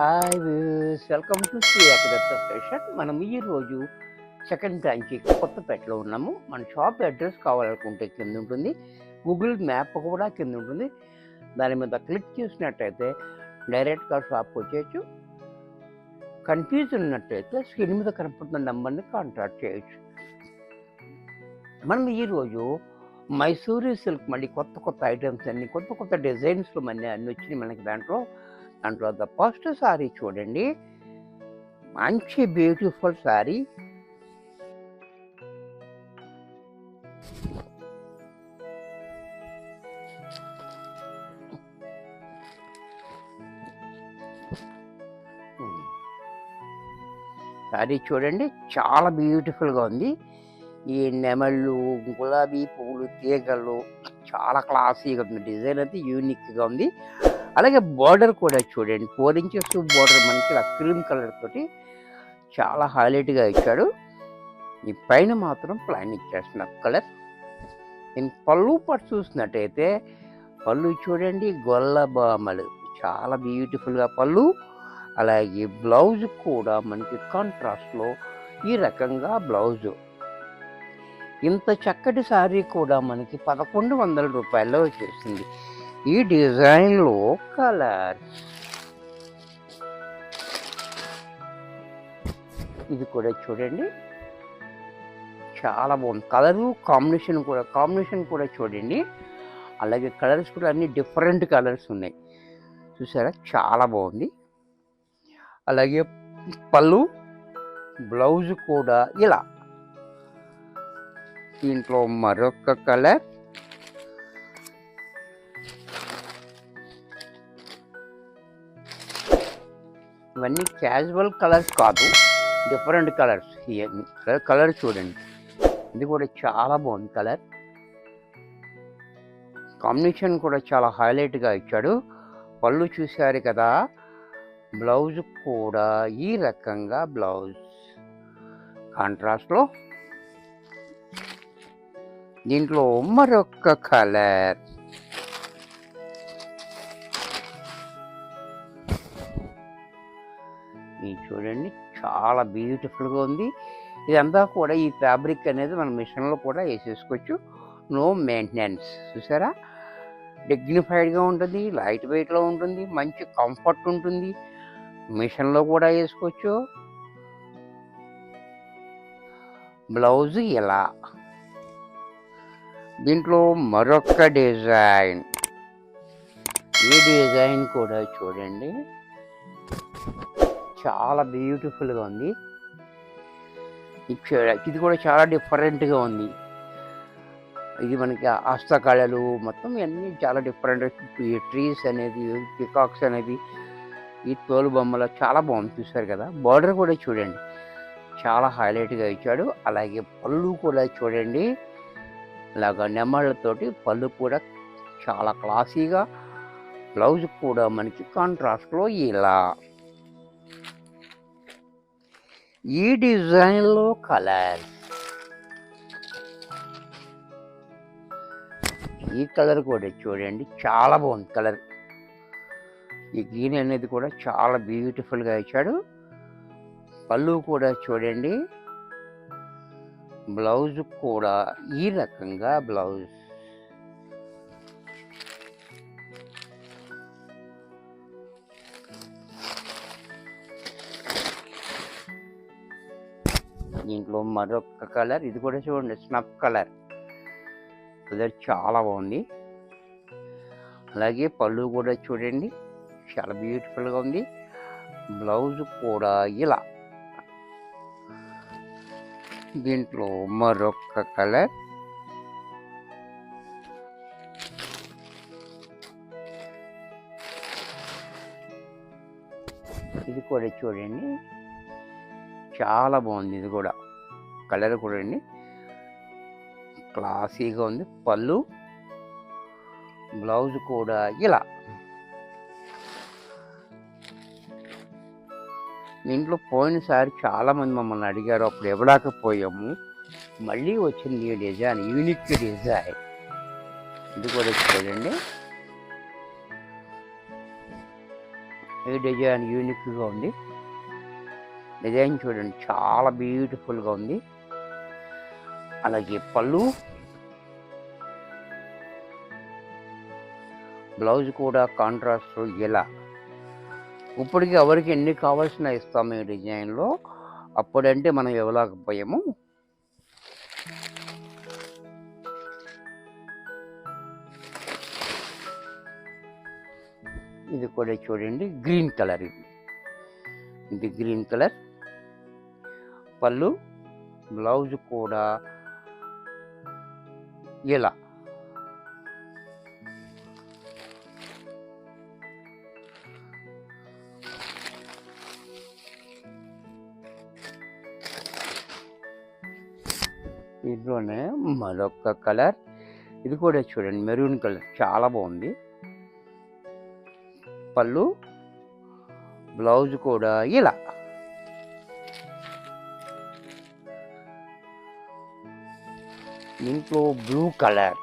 Hi views, welcome to Shri Akhilatha fashion. మనం ఈరోజు second బ్రాంచ్కి కొత్తపేటలో ఉన్నాము. మన షాప్ అడ్రస్ కావాలనుకుంటే కింద ఉంటుంది, గూగుల్ మ్యాప్ కూడా కింద ఉంటుంది. దాని మీద క్లిక్ చేసినట్టయితే డైరెక్ట్గా షాప్కి వచ్చేయచ్చు. కన్ఫ్యూజ్ ఉన్నట్టయితే స్క్రీన్ మీద కనపడుతున్న నెంబర్ని కాంటాక్ట్ చేయొచ్చు. మనం ఈరోజు మైసూరు సిల్క్ మళ్ళీ కొత్త ఐటమ్స్ అన్ని కొత్త డిజైన్స్లో అన్నీ వచ్చినాయి మనకి. దాంట్లో ద ఫస్ట్ సారీ చూడండి, మంచి బ్యూటిఫుల్ సారీ. సారీ చూడండి, చాలా బ్యూటిఫుల్గా ఉంది. ఈ నెమళ్ళు, గులాబీ పువ్వులు, తీగలు చాలా క్లాసీగా ఉంది. డిజైన్ అయితే యూనిక్గా ఉంది. అలాగే బార్డర్ కూడా చూడండి, 4 inches బార్డర్ మనకి ఇలా క్రీమ్ కలర్ తోటి చాలా హైలైట్గా ఇచ్చాడు. ఈ పైన మాత్రం ప్లాన్ ఇచ్చేస్తున్న కలర్. నేను పళ్ళు పట్టు చూసినట్టయితే పళ్ళు చూడండి, గొల్ల బామలు చాలా బ్యూటిఫుల్గా పళ్ళు. అలాగే బ్లౌజ్ కూడా మనకి కాంట్రాస్ట్లో ఈ రకంగా బ్లౌజు. ఇంత చక్కటి శారీ కూడా మనకి 1100 రూపాయల్లో వచ్చేసింది. ఈ డిజైన్లో కలర్ ఇది కూడా చూడండి, చాలా బాగుంది. కలరు కాంబినేషన్ కూడా చూడండి. అలాగే కలర్స్ కూడా అన్ని డిఫరెంట్ కలర్స్ ఉన్నాయి, చూసారా, చాలా బాగుంది. అలాగే పళ్ళు, బ్లౌజ్ కూడా ఇలా. దీంట్లో మరొక కలర్, ఇవన్నీ క్యాజువల్ కలర్స్ కాదు, డిఫరెంట్ కలర్స్. ఇవన్నీ కలర్ చూడండి, ఇది కూడా చాలా బాగుంది. కలర్ కాంబినేషన్ కూడా చాలా హైలైట్గా ఇచ్చాడు. పళ్ళు చూశారు కదా, బ్లౌజ్ కూడా ఈ రకంగా బ్లౌజ్ కాంట్రాస్ట్లో. దీంట్లో మరొక కలర్, ఇది చూడండి, చాలా బ్యూటిఫుల్గా ఉంది. ఇదంతా కూడా ఈ ఫ్యాబ్రిక్ అనేది మన మిషన్లో కూడా వేసేసుకోవచ్చు, నో మెయింటెనెన్స్. చూసారా, డిగ్నిఫైడ్గా ఉంటుంది, లైట్ వెయిట్లో ఉంటుంది, మంచి కంఫర్ట్ ఉంటుంది. మిషన్లో కూడా వేసుకోవచ్చు. బ్లౌజ్ ఇలా. దీంట్లో మరొక డిజైన్, ఈ డిజైన్ కూడా చూడండి, చాలా బ్యూటిఫుల్గా ఉంది. ఇది కూడా చాలా డిఫరెంట్గా ఉంది. ఇది మనకి హస్తకళలు మొత్తం ఇవన్నీ చాలా డిఫరెంట్. ఈ ట్రీస్ అనేది, పికాక్స్ అనేది, ఈ తోలు బొమ్మలు చాలా బాగుంది. చూసారు కదా, బార్డర్ కూడా చూడండి, చాలా హైలైట్గా ఇచ్చాడు. అలాగే పళ్ళు కూడా చూడండి, ఇలాగా నెమళ్ళతోటి పళ్ళు కూడా చాలా క్లాసీగా. బ్లౌజ్ కూడా మనకి కాంట్రాస్ట్లో ఇలా. ఈ డిజైన్లో కలర్, ఈ కలర్ కూడా చూడండి, చాలా బాగుంది కలర్. ఈ గ్రీన్ అనేది కూడా చాలా బ్యూటిఫుల్గా ఇచ్చాడు. పళ్ళు కూడా చూడండి, బ్లౌజ్ కూడా ఈ రకంగా బ్లౌజ్. దీంట్లో మరొక కలర్, ఇది కూడా చూడండి, స్నఫ్ కలర్. కలర్ చాలా బాగుంది. అలాగే పళ్ళు కూడా చూడండి, చాలా బ్యూటిఫుల్గా ఉంది. బ్లౌజ్ కూడా ఇలా. దీంట్లో మరొక కలర్, ఇది కూడా చూడండి, చాలా బాగుంది. ఇది కూడా కలర్ కూడా అండి, క్లాసీగా ఉంది. పళ్ళు, బ్లౌజ్ కూడా ఇలా. దీంట్లో పోయినసారి చాలామంది మమ్మల్ని అడిగారు, అప్పుడు ఇవ్వలేకపోయాము. మళ్ళీ వచ్చింది ఈ డిజైన్, యూనిక్ డిజైన్. ఇది కూడా చూడండి, ఈ డిజైన్ యూనిక్గా ఉంది. డిజైన్ చూడండి చాలా బ్యూటిఫుల్గా ఉంది. అలాగే పళ్ళు, బ్లౌజ్ కూడా కాంట్రాస్ట్ ఇలా. ఇప్పటికి ఎవరికి ఎన్ని కావాల్సిన ఇస్తాము ఈ డిజైన్లో. అప్పుడంటే మనం ఇవ్వలేకపోయాము. ఇది కూడా చూడండి గ్రీన్ కలర్. ఇది గ్రీన్ కలర్. పళ్ళు, బ్లౌజ్ కూడా ఇలా. దీంట్లోనే మరొక కలర్. ఇది కూడా చూడండి మెరూన్ కలర్, చాలా బాగుంది. పళ్ళు, బ్లౌజ్ కూడా ఇలా. దీంట్లో బ్లూ కలర్.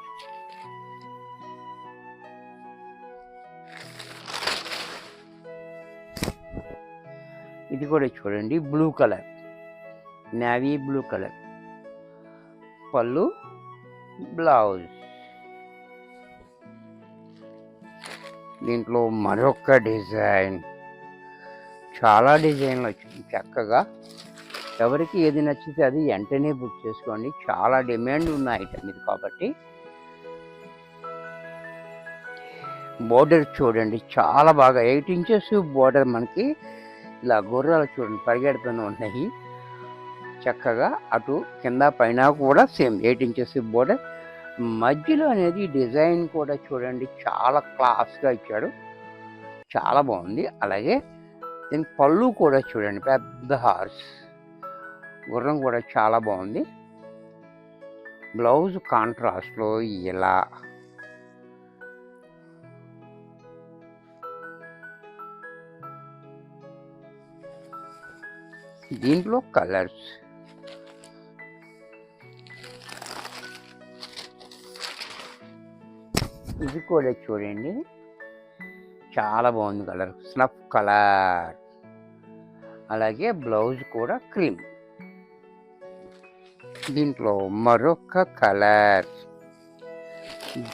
ఇది కూడా చూడండి blue colour, navy blue colour. పళ్ళు, బ్లౌజ్. దీంట్లో మరొక డిజైన్. చాలా డిజైన్లు వచ్చింది చక్కగా. ఎవరికి ఏది నచ్చితే అది వెంటనే బుక్ చేసుకోండి. చాలా డిమాండ్ ఉన్న ఐటమ్ ఇది కాబట్టి. బోర్డర్ చూడండి చాలా బాగా 8 ఇంచెస్ బోర్డర్. మనకి ఇలా గుర్రాలు చూడండి పరిగెడుతూనే ఉన్నాయి చక్కగా. అటు కింద పైన కూడా సేమ్ 8 ఇంచెస్ బోర్డర్. మధ్యలో అనేది డిజైన్ కూడా చూడండి చాలా క్లాస్గా ఇచ్చాడు, చాలా బాగుంది. అలాగే దీని పళ్ళు కూడా చూడండి పెద్ద హార్స్ గుర్రం కూడా చాలా బాగుంది. బ్లౌజ్ కాంట్రాస్ట్లో ఇలా. దీంట్లో కలర్స్. ఇది కూడా చూడండి చాలా బాగుంది కలర్, స్నఫ్ కలర్. అలాగే బ్లౌజ్ కూడా క్రీమ్. దీంట్లో మరొక కలర్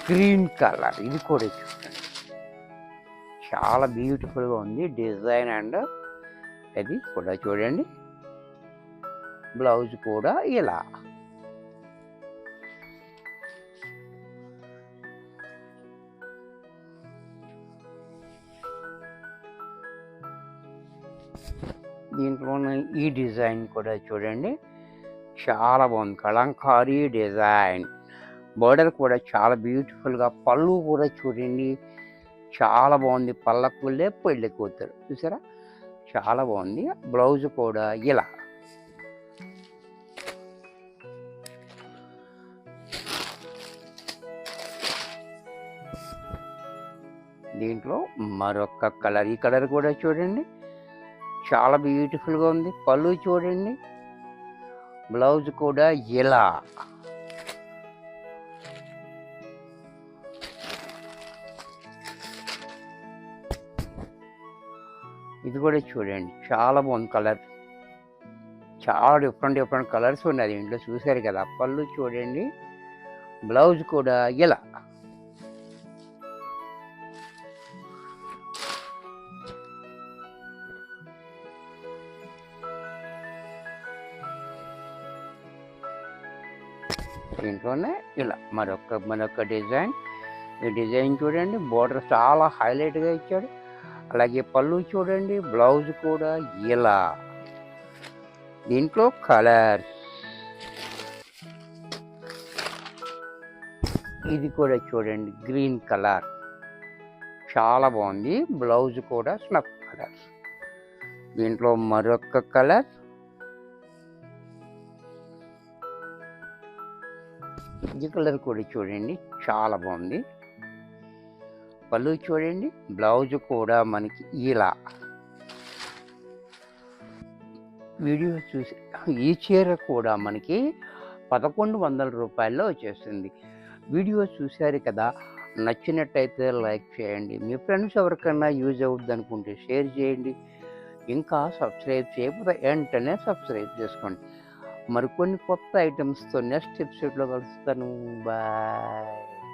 గ్రీన్ కలర్. ఇది కూడా చూడండి చాలా బ్యూటిఫుల్గా ఉంది డిజైన్. అండ్ అది కూడా చూడండి బ్లౌజ్ కూడా ఇలా. దీంట్లోనే ఈ డిజైన్ కూడా చూడండి చాలా బాగుంది, కలంకారీ డిజైన్. బోర్డర్ కూడా చాలా బ్యూటిఫుల్గా. పళ్ళు కూడా చూడండి చాలా బాగుంది, పళ్ళకుళ్ళే పెళ్ళి కూతురు చూసారా, చాలా బాగుంది. బ్లౌజ్ కూడా ఇలా. దీంట్లో మరొక కలర్. ఈ కలర్ కూడా చూడండి చాలా బ్యూటిఫుల్గా ఉంది. పళ్ళు చూడండి, బ్లౌజ్ కూడా ఇలా. ఇది కూడా చూడండి చాలా బాగుంది కలర్. చాలా డిఫరెంట్ కలర్స్ ఉన్నాయి దీంట్లో చూసారు కదా. పళ్ళు చూడండి, బ్లౌజ్ కూడా ఇలా. దీంట్లోనే ఇలా మరొక డిజైన్. ఈ డిజైన్ చూడండి బోర్డర్ చాలా హైలైట్గా ఇచ్చాడు. అలాగే పళ్ళు చూడండి, బ్లౌజ్ కూడా ఇలా. దీంట్లో కలర్స్. ఇది కూడా చూడండి గ్రీన్ కలర్, చాలా బాగుంది. బ్లౌజ్ కూడా స్నఫ్ కలర్. దీంట్లో మరొక కలర్. ఈ కలర్ కూడా చూడండి చాలా బాగుంది. పళ్ళు చూడండి, బ్లౌజ్ కూడా మనకి ఇలా. వీడియో చూసి ఈ చీర కూడా మనకి 1100 రూపాయల్లో వచ్చేస్తుంది. వీడియో చూశారు కదా, నచ్చినట్టయితే లైక్ చేయండి. మీ ఫ్రెండ్స్ ఎవరికైనా యూజ్ అవుద్ది అనుకుంటే షేర్ చేయండి. ఇంకా సబ్స్క్రైబ్ చేయకపోతే వెంటనే సబ్స్క్రైబ్ చేసుకోండి. మరికొన్ని కొత్త ఐటమ్స్తో నెక్స్ట్ ఎపిసోడ్లో కలుస్తాను. బాయ్.